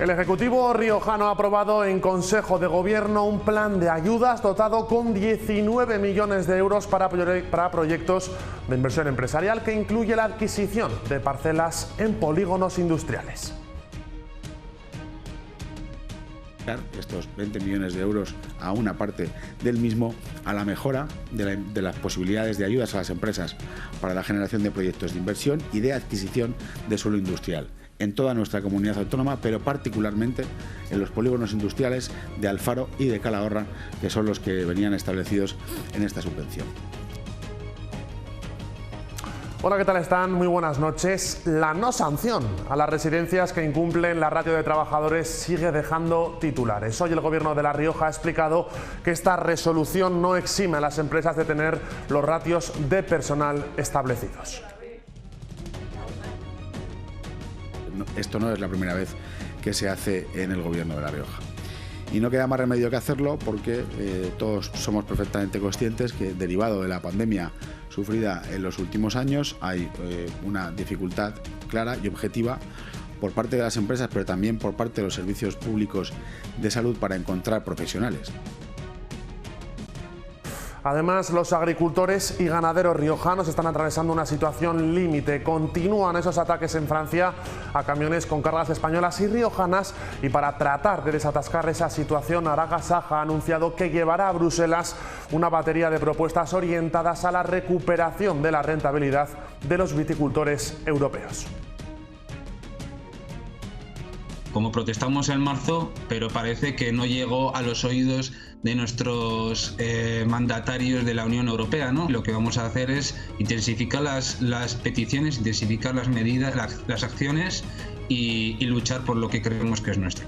El Ejecutivo riojano ha aprobado en Consejo de Gobierno un plan de ayudas dotado con 19 millones de euros para proyectos de inversión empresarial que incluye la adquisición de parcelas en polígonos industriales. Estos 20 millones de euros a una parte del mismo a la mejora de las posibilidades de ayudas a las empresas para la generación de proyectos de inversión y de adquisición de suelo industrial en toda nuestra comunidad autónoma, pero particularmente en los polígonos industriales de Alfaro y de Calahorra, que son los que venían establecidos en esta subvención. Hola, ¿qué tal están? Muy buenas noches. La no sanción a las residencias que incumplen la ratio de trabajadores sigue dejando titulares. Hoy el Gobierno de La Rioja ha explicado que esta resolución no exime a las empresas de tener los ratios de personal establecidos. Esto no es la primera vez que se hace en el Gobierno de La Rioja. Y no queda más remedio que hacerlo porque todos somos perfectamente conscientes que, derivado de la pandemia sufrida en los últimos años, hay una dificultad clara y objetiva por parte de las empresas, pero también por parte de los servicios públicos de salud para encontrar profesionales. Además, los agricultores y ganaderos riojanos están atravesando una situación límite. Continúan esos ataques en Francia a camiones con cargas españolas y riojanas, y para tratar de desatascar esa situación, Aragaz Saja ha anunciado que llevará a Bruselas una batería de propuestas orientadas a la recuperación de la rentabilidad de los viticultores europeos. Como protestamos en marzo, pero parece que no llegó a los oídos de nuestros mandatarios de la Unión Europea, ¿no? Lo que vamos a hacer es intensificar las peticiones, intensificar las medidas, las acciones y luchar por lo que creemos que es nuestro.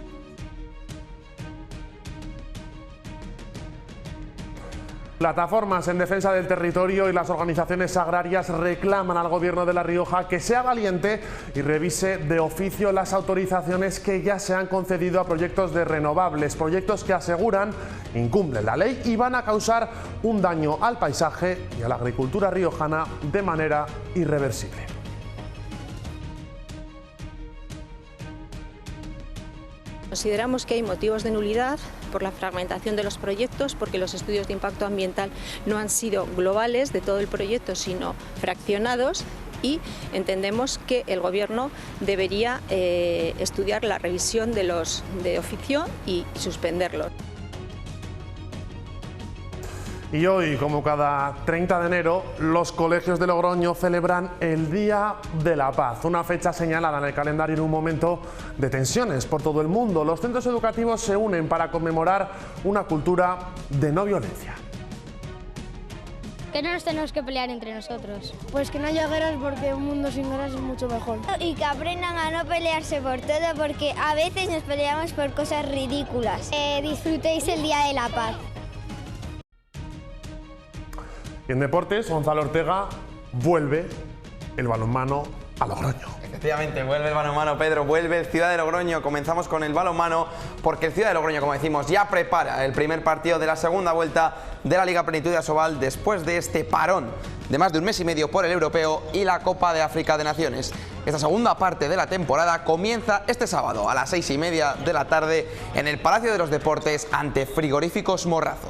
Plataformas en defensa del territorio y las organizaciones agrarias reclaman al Gobierno de La Rioja que sea valiente y revise de oficio las autorizaciones que ya se han concedido a proyectos de renovables, proyectos que aseguran incumplen la ley y van a causar un daño al paisaje y a la agricultura riojana de manera irreversible. Consideramos que hay motivos de nulidad por la fragmentación de los proyectos, porque los estudios de impacto ambiental no han sido globales de todo el proyecto, sino fraccionados, y entendemos que el Gobierno debería estudiar la revisión de los de oficio y suspenderlos. Y hoy, como cada 30 de enero, los colegios de Logroño celebran el Día de la Paz, una fecha señalada en el calendario en un momento de tensiones por todo el mundo. Los centros educativos se unen para conmemorar una cultura de no violencia. Que no nos tenemos que pelear entre nosotros. Pues que no haya guerras, porque un mundo sin guerras es mucho mejor. Y que aprendan a no pelearse por todo, porque a veces nos peleamos por cosas ridículas. Disfrutéis el Día de la Paz. Y en deportes, Gonzalo Ortega, vuelve el balonmano a Logroño. Efectivamente, vuelve el balonmano, Pedro, vuelve el Ciudad de Logroño. Comenzamos con el balonmano porque el Ciudad de Logroño, como decimos, ya prepara el primer partido de la segunda vuelta de la Liga Plenitud de Asobal después de este parón de más de un mes y medio por el Europeo y la Copa de África de Naciones. Esta segunda parte de la temporada comienza este sábado a las 6:30 de la tarde en el Palacio de los Deportes ante Frigoríficos Morrazo.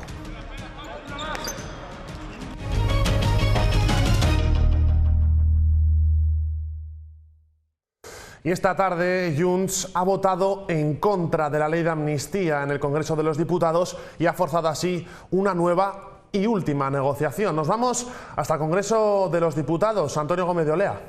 Y esta tarde Junts ha votado en contra de la ley de amnistía en el Congreso de los Diputados y ha forzado así una nueva y última negociación. Nos vamos hasta el Congreso de los Diputados. Antonio Gómez de Olea.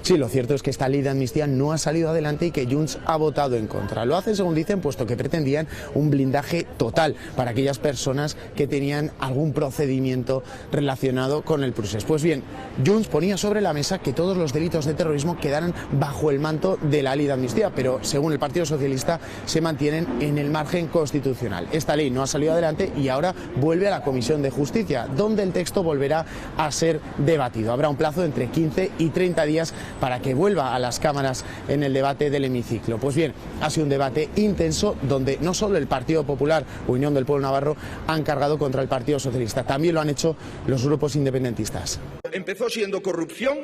Sí, lo cierto es que esta ley de amnistía no ha salido adelante y que Junts ha votado en contra. Lo hacen, según dicen, puesto que pretendían un blindaje total para aquellas personas que tenían algún procedimiento relacionado con el procés. Pues bien, Junts ponía sobre la mesa que todos los delitos de terrorismo quedaran bajo el manto de la ley de amnistía, pero según el Partido Socialista se mantienen en el margen constitucional. Esta ley no ha salido adelante y ahora vuelve a la Comisión de Justicia, donde el texto volverá a ser debatido. Habrá un plazo de entre 15 y 30 días para que vuelva a las cámaras en el debate del hemiciclo. Pues bien, ha sido un debate intenso donde no solo el Partido Popular, Unión del Pueblo Navarro, han cargado contra el Partido Socialista, también lo han hecho los grupos independentistas. Empezó siendo corrupción,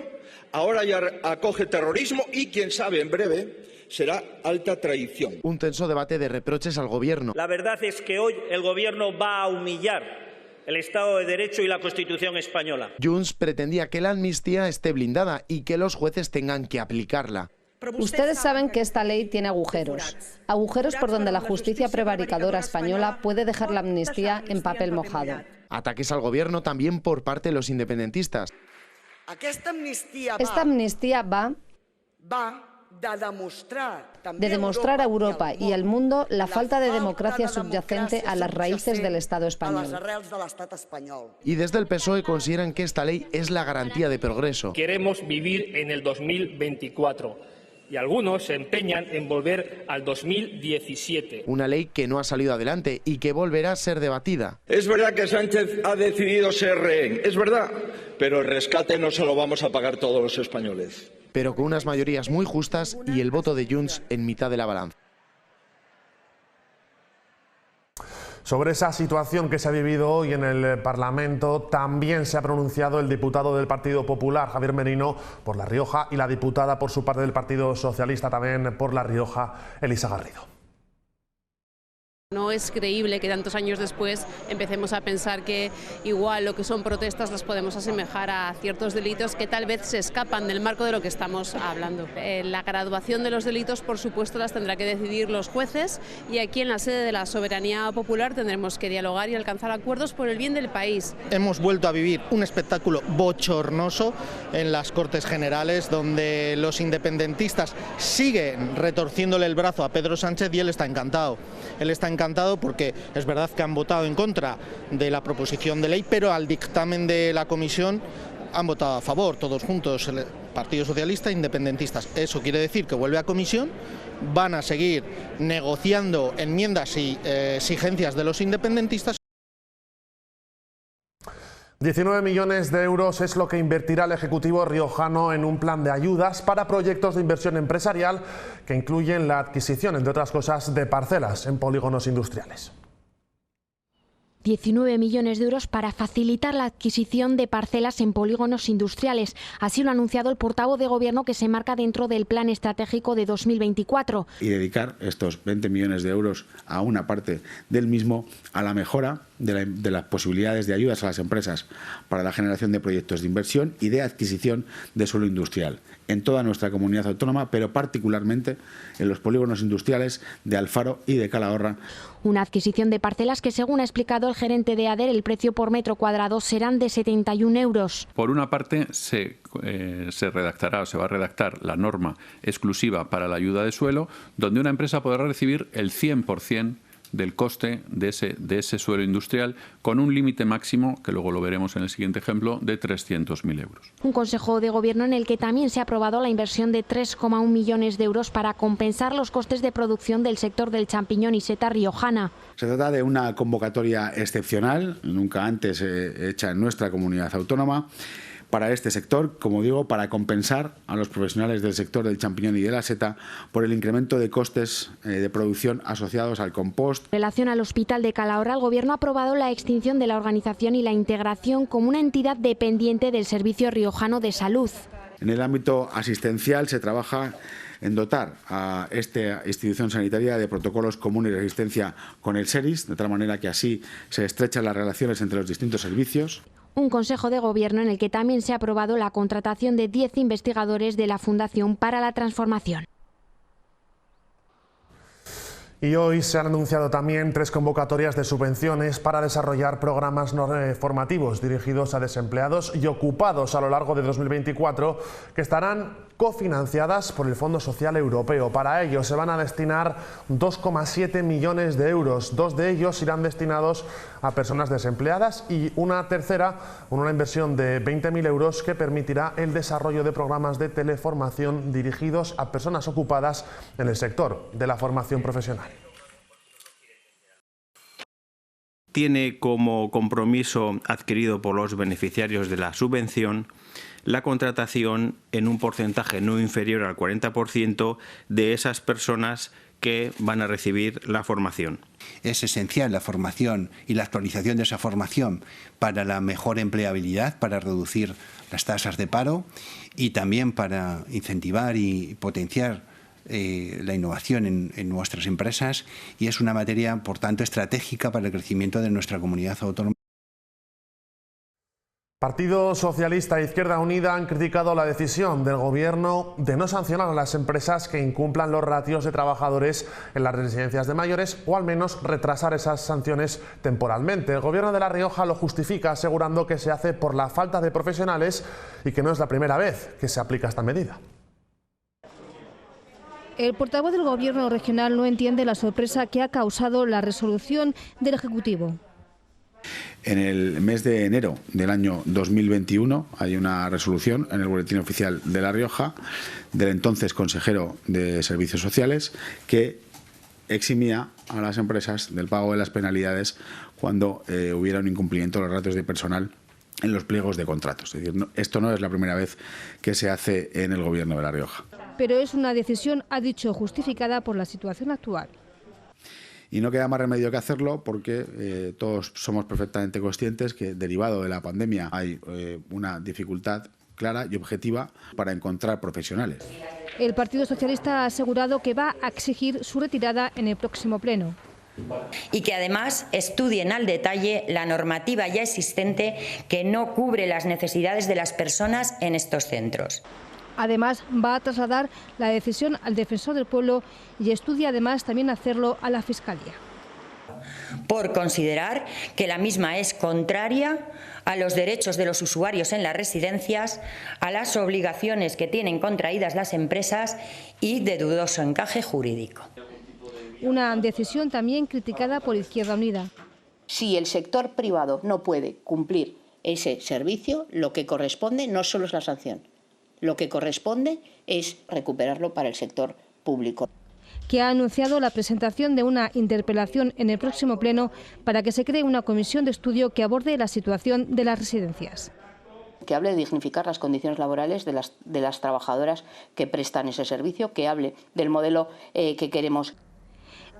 ahora ya acoge terrorismo y, quién sabe, en breve será alta traición. Un tenso debate de reproches al Gobierno. La verdad es que hoy el Gobierno va a humillar el Estado de Derecho y la Constitución española. Junts pretendía que la amnistía esté blindada y que los jueces tengan que aplicarla. Ustedes saben que esta ley tiene agujeros. Agujeros por donde la justicia prevaricadora española puede dejar la amnistía en papel mojado. Ataques al Gobierno también por parte de los independentistas. Esta amnistía va de demostrar a Europa y al mundo la falta de democracia subyacente a las raíces del Estado español. Y desde el PSOE consideran que esta ley es la garantía de progreso. Queremos vivir en el 2024 y algunos se empeñan en volver al 2017. Una ley que no ha salido adelante y que volverá a ser debatida. Es verdad que Sánchez ha decidido ser rehén, es verdad, pero el rescate no se lo vamos a pagar todos los españoles. Pero con unas mayorías muy justas y el voto de Junts en mitad de la balanza. Sobre esa situación que se ha vivido hoy en el Parlamento también se ha pronunciado el diputado del Partido Popular, Javier Merino, por La Rioja, y la diputada por su parte del Partido Socialista también por La Rioja, Elisa Garrido. No es creíble que tantos años después empecemos a pensar que igual lo que son protestas las podemos asemejar a ciertos delitos que tal vez se escapan del marco de lo que estamos hablando. La graduación de los delitos, por supuesto, las tendrá que decidir los jueces y aquí en la sede de la soberanía popular tendremos que dialogar y alcanzar acuerdos por el bien del país. Hemos vuelto a vivir un espectáculo bochornoso en las Cortes Generales donde los independentistas siguen retorciéndole el brazo a Pedro Sánchez y él está encantado. Él está encantado porque es verdad que han votado en contra de la proposición de ley, pero al dictamen de la comisión han votado a favor, todos juntos, el Partido Socialista e independentistas. Eso quiere decir que vuelve a comisión, van a seguir negociando enmiendas y exigencias de los independentistas. 19 millones de euros es lo que invertirá el Ejecutivo riojano en un plan de ayudas para proyectos de inversión empresarial que incluyen la adquisición, entre otras cosas, de parcelas en polígonos industriales. 19 millones de euros para facilitar la adquisición de parcelas en polígonos industriales. Así lo ha anunciado el portavoz de Gobierno, que se marca dentro del Plan Estratégico de 2024. Y dedicar estos 20 millones de euros a una parte del mismo a la mejora de las posibilidades de ayudas a las empresas para la generación de proyectos de inversión y de adquisición de suelo industrial en toda nuestra comunidad autónoma, pero particularmente en los polígonos industriales de Alfaro y de Calahorra. Una adquisición de parcelas que, según ha explicado el gerente de ADER, el precio por metro cuadrado serán de 71 euros. Por una parte, se redactará o se va a redactar la norma exclusiva para la ayuda de suelo, donde una empresa podrá recibir el 100% del coste de ese suelo industrial, con un límite máximo, que luego lo veremos en el siguiente ejemplo, de 300.000 euros. Un Consejo de Gobierno en el que también se ha aprobado la inversión de 3,1 millones de euros para compensar los costes de producción del sector del champiñón y seta riojana. Se trata de una convocatoria excepcional, nunca antes hecha en nuestra comunidad autónoma, para este sector, como digo, para compensar a los profesionales del sector del champiñón y de la seta por el incremento de costes de producción asociados al compost. En relación al Hospital de Calahorra, el Gobierno ha aprobado la extinción de la organización y la integración como una entidad dependiente del Servicio Riojano de Salud. En el ámbito asistencial se trabaja en dotar a esta institución sanitaria de protocolos comunes de asistencia con el SERIS, de tal manera que así se estrechan las relaciones entre los distintos servicios. Un Consejo de Gobierno en el que también se ha aprobado la contratación de 10 investigadores de la Fundación para la Transformación. Y hoy se han anunciado también 3 convocatorias de subvenciones para desarrollar programas formativos dirigidos a desempleados y ocupados a lo largo de 2024, que estarán cofinanciadas por el Fondo Social Europeo. Para ello se van a destinar 2,7 millones de euros. 2 de ellos irán destinados a personas desempleadas y una tercera, una inversión de 20.000 euros que permitirá el desarrollo de programas de teleformación dirigidos a personas ocupadas en el sector de la formación profesional. tiene como compromiso adquirido por los beneficiarios de la subvención la contratación en un porcentaje no inferior al 40% de esas personas que van a recibir la formación. Es esencial la formación y la actualización de esa formación para la mejor empleabilidad, para reducir las tasas de paro y también para incentivar y potenciar la innovación en nuestras empresas, y es una materia, por tanto, estratégica para el crecimiento de nuestra comunidad autónoma. Partido Socialista e Izquierda Unida han criticado la decisión del Gobierno de no sancionar a las empresas que incumplan los ratios de trabajadores en las residencias de mayores, o al menos retrasar esas sanciones temporalmente. El Gobierno de La Rioja lo justifica asegurando que se hace por la falta de profesionales y que no es la primera vez que se aplica esta medida. El portavoz del Gobierno regional no entiende la sorpresa que ha causado la resolución del Ejecutivo. En el mes de enero del año 2021 hay una resolución en el Boletín Oficial de La Rioja del entonces consejero de Servicios Sociales que eximía a las empresas del pago de las penalidades cuando hubiera un incumplimiento de los ratios de personal en los pliegos de contratos. Es decir, esto no es la primera vez que se hace en el Gobierno de La Rioja. Pero es una decisión, ha dicho, justificada por la situación actual. Y no queda más remedio que hacerlo porque todos somos perfectamente conscientes que, derivado de la pandemia, hay una dificultad clara y objetiva para encontrar profesionales. El Partido Socialista ha asegurado que va a exigir su retirada en el próximo pleno. Y que además estudien al detalle la normativa ya existente que no cubre las necesidades de las personas en estos centros. Además, va a trasladar la decisión al Defensor del Pueblo y estudia además también hacerlo a la Fiscalía. Por considerar que la misma es contraria a los derechos de los usuarios en las residencias, a las obligaciones que tienen contraídas las empresas y de dudoso encaje jurídico. Una decisión también criticada por Izquierda Unida. Si el sector privado no puede cumplir ese servicio, lo que corresponde no solo es la sanción. Lo que corresponde es recuperarlo para el sector público. Que ha anunciado la presentación de una interpelación en el próximo pleno para que se cree una comisión de estudio que aborde la situación de las residencias. Que hable de dignificar las condiciones laborales de las trabajadoras que prestan ese servicio, que hable del modelo que queremos.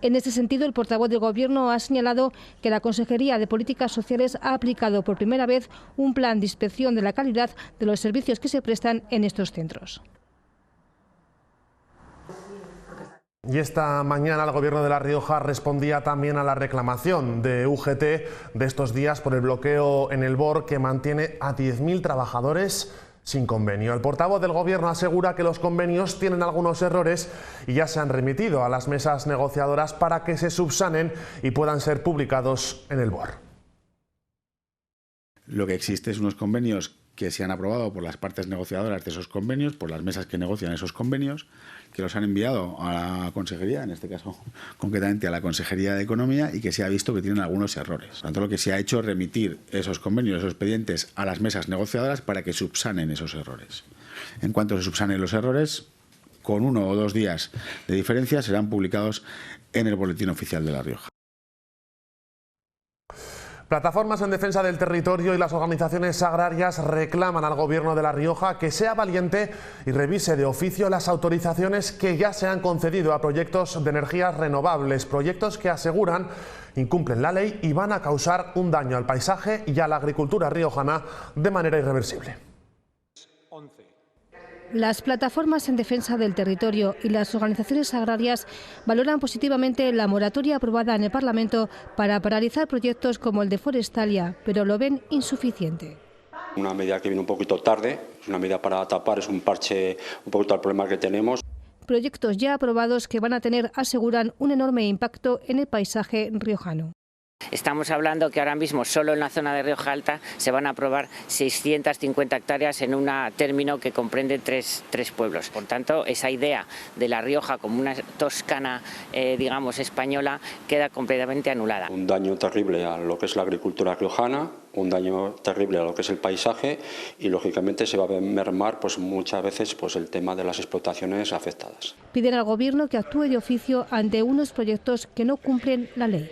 En este sentido, el portavoz del Gobierno ha señalado que la Consejería de Políticas Sociales ha aplicado por primera vez un plan de inspección de la calidad de los servicios que se prestan en estos centros. Y esta mañana el Gobierno de La Rioja respondía también a la reclamación de UGT de estos días por el bloqueo en el BOR que mantiene a 10.000 trabajadores sin convenio. El portavoz del Gobierno asegura que los convenios tienen algunos errores y ya se han remitido a las mesas negociadoras para que se subsanen y puedan ser publicados en el BOR. Lo que existe es unos convenios que se han aprobado por las partes negociadoras de esos convenios, por las mesas que negocian esos convenios, que los han enviado a la Consejería, en este caso concretamente a la Consejería de Economía, y que se ha visto que tienen algunos errores. Por tanto, lo que se ha hecho es remitir esos convenios, esos expedientes a las mesas negociadoras para que subsanen esos errores. En cuanto se subsanen los errores, con 1 o 2 días de diferencia serán publicados en el Boletín Oficial de La Rioja. Plataformas en defensa del territorio y las organizaciones agrarias reclaman al Gobierno de La Rioja que sea valiente y revise de oficio las autorizaciones que ya se han concedido a proyectos de energías renovables, proyectos que aseguran incumplen la ley y van a causar un daño al paisaje y a la agricultura riojana de manera irreversible. Las plataformas en defensa del territorio y las organizaciones agrarias valoran positivamente la moratoria aprobada en el Parlamento para paralizar proyectos como el de Forestalia, pero lo ven insuficiente. Una medida que viene un poquito tarde, es una medida para tapar, es un parche un poquito al problema que tenemos. Proyectos ya aprobados que van a tener, aseguran, un enorme impacto en el paisaje riojano. Estamos hablando que ahora mismo solo en la zona de Rioja Alta se van a aprobar 650 hectáreas en un término que comprende tres pueblos. Por tanto, esa idea de La Rioja como una Toscana, digamos, española, queda completamente anulada. Un daño terrible a lo que es la agricultura riojana, un daño terrible a lo que es el paisaje y, lógicamente, se va a mermar muchas veces el tema de las explotaciones afectadas. Piden al Gobierno que actúe de oficio ante unos proyectos que no cumplen la ley.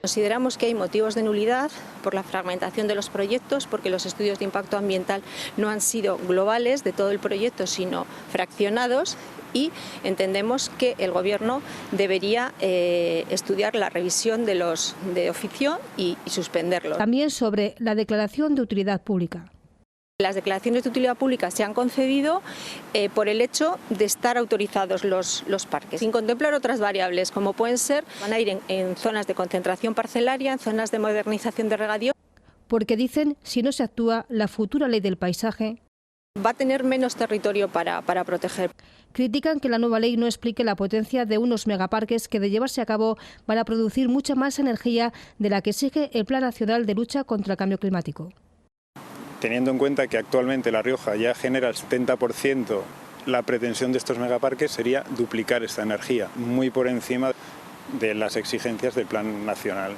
Consideramos que hay motivos de nulidad por la fragmentación de los proyectos, porque los estudios de impacto ambiental no han sido globales de todo el proyecto, sino fraccionados, y entendemos que el Gobierno debería estudiar la revisión de oficio y suspenderlo. También sobre la declaración de utilidad pública. Las declaraciones de utilidad pública se han concedido por el hecho de estar autorizados los parques, sin contemplar otras variables, como pueden ser, van a ir en zonas de concentración parcelaria, en zonas de modernización de regadío. Porque dicen, si no se actúa, la futura ley del paisaje va a tener menos territorio para proteger. Critican que la nueva ley no explique la potencia de unos megaparques que, de llevarse a cabo, van a producir mucha más energía de la que exige el Plan Nacional de Lucha contra el Cambio Climático. Teniendo en cuenta que actualmente La Rioja ya genera el 70%, la pretensión de estos megaparques sería duplicar esta energía, muy por encima de las exigencias del Plan Nacional.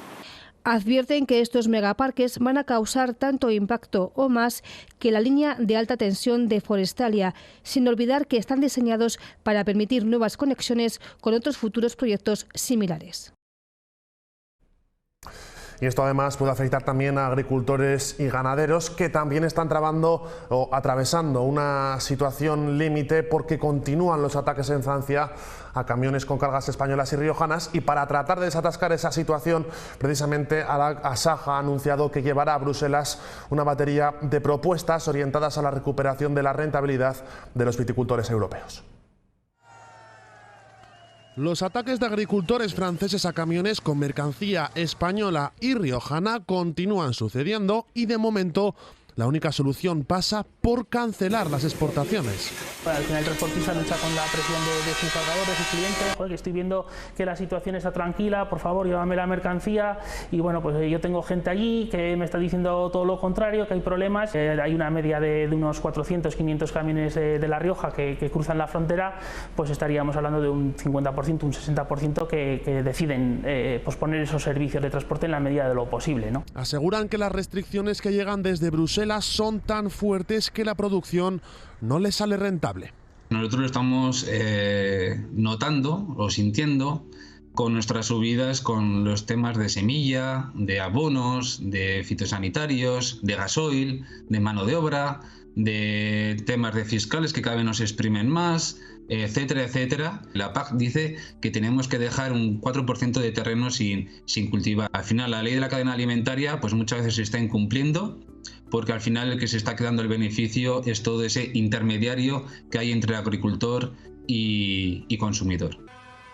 Advierten que estos megaparques van a causar tanto impacto o más que la línea de alta tensión de Forestalia, sin olvidar que están diseñados para permitir nuevas conexiones con otros futuros proyectos similares. Y esto además puede afectar también a agricultores y ganaderos que también están atravesando una situación límite porque continúan los ataques en Francia a camiones con cargas españolas y riojanas, y para tratar de desatascar esa situación, precisamente Asaja ha anunciado que llevará a Bruselas una batería de propuestas orientadas a la recuperación de la rentabilidad de los viticultores europeos. Los ataques de agricultores franceses a camiones con mercancía española y riojana continúan sucediendo y de momento la única solución pasa por cancelar las exportaciones. Al final el transportista lucha con la presión de sus cargadores, de sus clientes. Joder, que estoy viendo que la situación está tranquila, por favor, llévame la mercancía. Y bueno, pues yo tengo gente allí que me está diciendo todo lo contrario, que hay problemas. Hay una media de unos 400, 500 camiones de La Rioja que cruzan la frontera, pues estaríamos hablando de un 50%, un 60% que deciden posponer esos servicios de transporte en la medida de lo posible, ¿no? Aseguran que las restricciones que llegan desde Bruselas son tan fuertes que la producción no les sale rentable. Nosotros lo estamos notando o sintiendo con nuestras subidas con los temas de semilla, de abonos, de fitosanitarios, de gasoil, de mano de obra, de temas de fiscales que cada vez nos exprimen más, etcétera, etcétera. La PAC dice que tenemos que dejar un 4% de terreno sin cultivar. Al final, la ley de la cadena alimentaria pues muchas veces se está incumpliendo, porque al final el que se está quedando el beneficio es todo ese intermediario que hay entre agricultor y consumidor.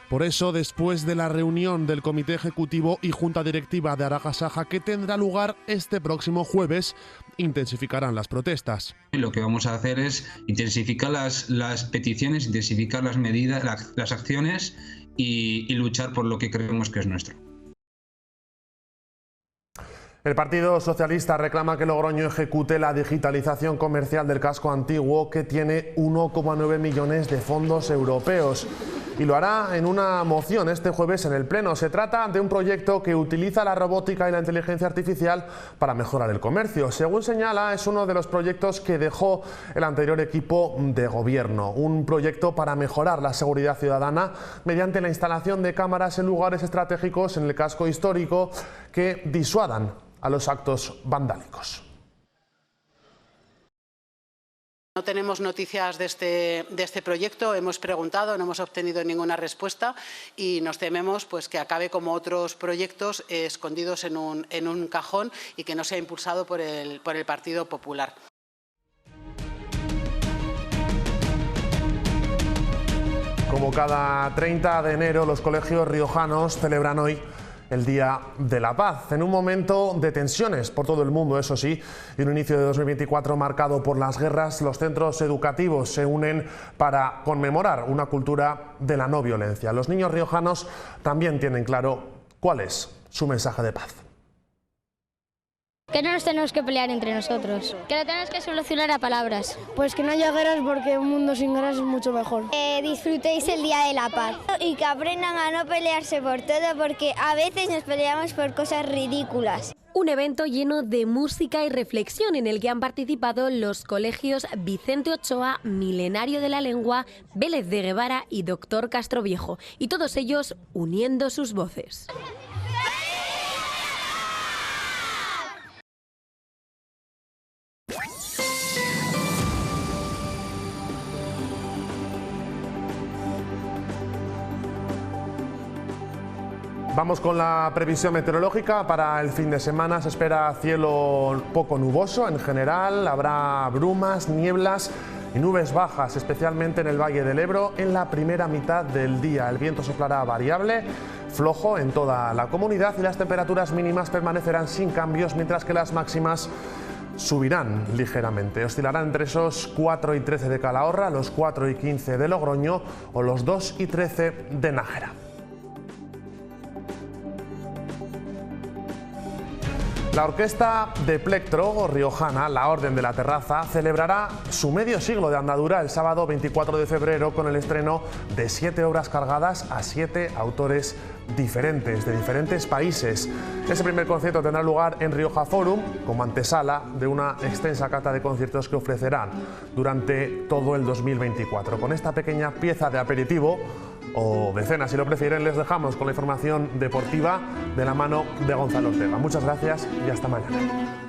Por eso, después de la reunión del Comité Ejecutivo y Junta Directiva de Asaja, que tendrá lugar este próximo jueves, intensificarán las protestas. Lo que vamos a hacer es intensificar las peticiones, intensificar las medidas, las acciones y luchar por lo que creemos que es nuestro. El Partido Socialista reclama que Logroño ejecute la digitalización comercial del casco antiguo, que tiene 1,9 millones de fondos europeos. Y lo hará en una moción este jueves en el Pleno. Se trata de un proyecto que utiliza la robótica y la inteligencia artificial para mejorar el comercio. Según señala, es uno de los proyectos que dejó el anterior equipo de gobierno. Un proyecto para mejorar la seguridad ciudadana mediante la instalación de cámaras en lugares estratégicos en el casco histórico que disuadan a los actos vandálicos. No tenemos noticias de este proyecto, hemos preguntado, no hemos obtenido ninguna respuesta y nos tememos pues, que acabe como otros proyectos escondidos en un cajón y que no sea impulsado por el Partido Popular. Como cada 30 de enero, los colegios riojanos celebran hoy el Día de la Paz, en un momento de tensiones por todo el mundo, eso sí, y un inicio de 2024 marcado por las guerras. Los centros educativos se unen para conmemorar una cultura de la no violencia. Los niños riojanos también tienen claro cuál es su mensaje de paz. Que no nos tenemos que pelear entre nosotros, que lo tenemos que solucionar a palabras. Pues que no haya guerras, porque un mundo sin guerras es mucho mejor. Que disfrutéis el Día de la Paz y que aprendan a no pelearse por todo, porque a veces nos peleamos por cosas ridículas. Un evento lleno de música y reflexión en el que han participado los colegios Vicente Ochoa, Milenario de la Lengua, Vélez de Guevara y Doctor Castroviejo, y todos ellos uniendo sus voces. Vamos con la previsión meteorológica para el fin de semana. Se espera cielo poco nuboso en general, habrá brumas, nieblas y nubes bajas, especialmente en el Valle del Ebro en la primera mitad del día. El viento soplará variable, flojo en toda la comunidad y las temperaturas mínimas permanecerán sin cambios, mientras que las máximas subirán ligeramente. Oscilarán entre esos 4 y 13 de Calahorra, los 4 y 15 de Logroño o los 2 y 13 de Nájera. La orquesta de plectro riojana, la Orden de la Terraza, celebrará su medio siglo de andadura el sábado 24 de febrero con el estreno de 7 obras cargadas a 7 autores diferentes, de diferentes países. Ese primer concierto tendrá lugar en Rioja Forum como antesala de una extensa cata de conciertos que ofrecerán durante todo el 2024. Con esta pequeña pieza de aperitivo o de cena, si lo prefieren, les dejamos con la información deportiva de la mano de Gonzalo Ortega. Muchas gracias y hasta mañana.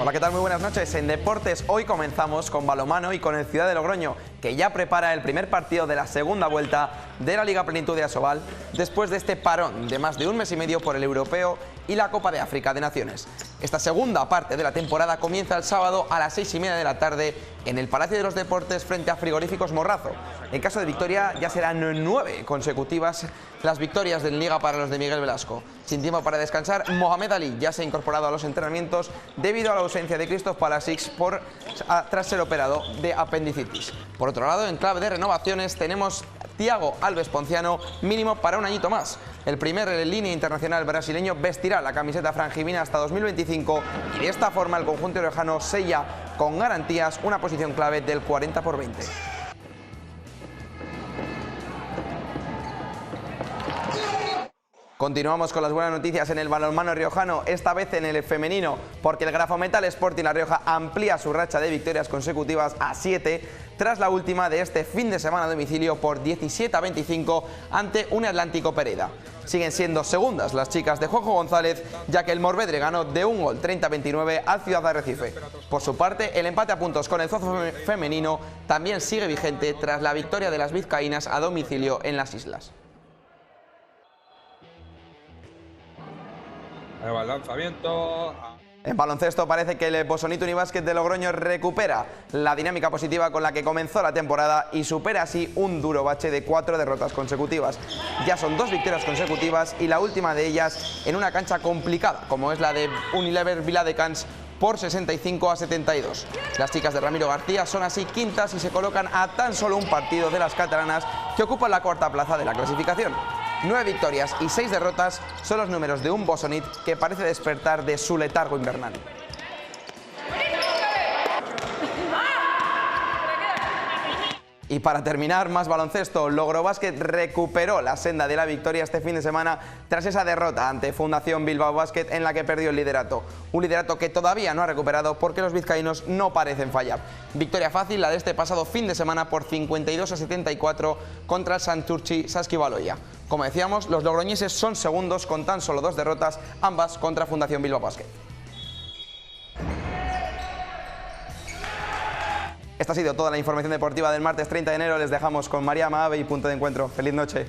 Hola, ¿qué tal? Muy buenas noches. En Deportes hoy comenzamos con balonmano y con el Ciudad de Logroño, que ya prepara el primer partido de la segunda vuelta de la Liga Plenitud de Asobal después de este parón de más de un mes y medio por el Europeo y la Copa de África de Naciones. Esta segunda parte de la temporada comienza el sábado a las 6:30 de la tarde en el Palacio de los Deportes frente a Frigoríficos Morrazo. En caso de victoria ya serán 9 consecutivas las victorias de Liga para los de Miguel Velasco. Sin tiempo para descansar, Mohamed Ali ya se ha incorporado a los entrenamientos debido a la ausencia de Christoph Palacic tras ser operado de apendicitis. Por otro lado, en clave de renovaciones tenemos Thiago Alves Ponciano, mínimo para un añito más. El primer línea internacional brasileño vestirá la camiseta frangivina hasta 2025 y de esta forma el conjunto riojano sella con garantías una posición clave del 40/20. Continuamos con las buenas noticias en el balonmano riojano, esta vez en el femenino, porque el Grafometal Sporting La Rioja amplía su racha de victorias consecutivas a 7, tras la última de este fin de semana a domicilio por 17-25 ante un Atlántico Pereda. Siguen siendo segundas las chicas de Juanjo González, ya que el Morvedre ganó de un gol 30-29 al Ciudad de Arrecife. Por su parte, el empate a puntos con el Zozo femenino también sigue vigente tras la victoria de las vizcaínas a domicilio en las islas. El lanzamiento. En baloncesto parece que el Bosonito Unibásquet de Logroño recupera la dinámica positiva con la que comenzó la temporada y supera así un duro bache de 4 derrotas consecutivas. Ya son 2 victorias consecutivas y la última de ellas en una cancha complicada como es la de Unilever Viladecans por 65-72. Las chicas de Ramiro García son así quintas y se colocan a tan solo un partido de las catalanas que ocupan la cuarta plaza de la clasificación. 9 victorias y 6 derrotas son los números de un Bosonit que parece despertar de su letargo invernal. Y para terminar, más baloncesto. Logrobásquet recuperó la senda de la victoria este fin de semana tras esa derrota ante Fundación Bilbao Basket en la que perdió el liderato. Un liderato que todavía no ha recuperado porque los vizcaínos no parecen fallar. Victoria fácil la de este pasado fin de semana por 52-74 contra el Santurtzi Saskibaloia. Como decíamos, los logroñeses son segundos con tan solo 2 derrotas, ambas contra Fundación Bilbao Basket. Esta ha sido toda la información deportiva del martes 30 de enero. Les dejamos con María Maave y Punto de Encuentro. ¡Feliz noche!